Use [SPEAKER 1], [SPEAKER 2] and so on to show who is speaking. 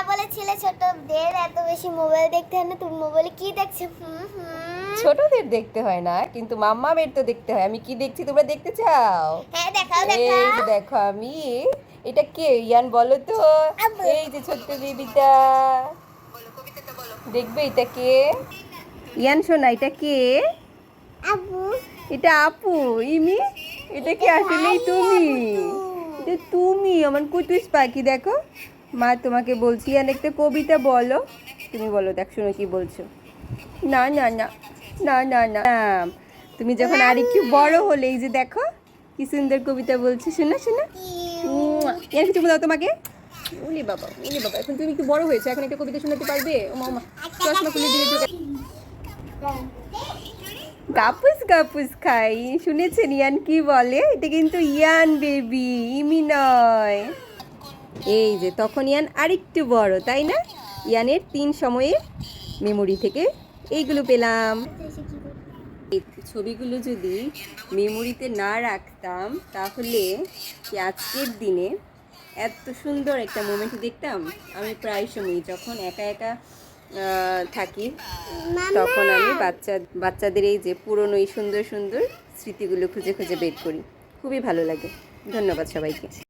[SPEAKER 1] বলেছিলে ছোটদের এত বেশি মোবাইল দেখতে হয় না, তুমি মোবাইলে কি দেখছো?
[SPEAKER 2] ছোটদের দেখতে হয় না, কিন্তু মাম্মামের তো দেখতে হয়। আমি কি দেখছি তোমরা দেখতে চাও?
[SPEAKER 1] হ্যাঁ দেখাও
[SPEAKER 2] এই
[SPEAKER 1] দেখাও।
[SPEAKER 2] যে দেখো, আমি এটা কে ইয়ান বলো তো।
[SPEAKER 1] আব্বু।
[SPEAKER 2] এই যে ছোট্ট বেবিটা, দেখবে এটা কে? ইয়ান শোনা, এটা কে?
[SPEAKER 1] আব্বু।
[SPEAKER 2] এটা আপু। ইমি, এটা কি আসলেই তুমি? এটা তুমি আমার কুটুস পাখি। দেখো মা তোমাকে বলছি ইয়ান একটা কবিতা বলো। তুমি বলো, দেখ শোনো কি বলছো। না না না না না না, তুমি যখন আরেকটু বড় হলে, এই যে দেখো কি সুন্দর কবিতা বলছো। শোনা শোনা, ইয়ান কিছু বলো তোমাকে। উনি বাবা, উনি বাবা, এখন তুমি একটু বড় হয়েছো, এখন একটা কবিতা শোনাতে পারবে? ও মামা চশমা খুলে দিলে চোখে। গাপুস গাপুস খাই, শুনেছেন ইয়ান কি বলে? এটা কিন্তু ইয়ান বেবি, ইমি নয়। এই যে তখন ইয়ান আরেকটু বড়, তাই না? ইয়ানের 3 সময়ের মেমোরি থেকে এইগুলো পেলাম। এই ছবিগুলো যদি মেমোরিতে না রাখতাম, তাহলে কি আজকের দিনে এত সুন্দর একটা মোমেন্ট দেখতাম? আমি প্রায় সময় যখন একা একা থাকি, তখন আমি বাচ্চাদের এই যে পুরনো এই সুন্দর সুন্দর স্মৃতিগুলো খুঁজে খুঁজে বের করি। খুবই ভালো লাগে। ধন্যবাদ সবাইকে।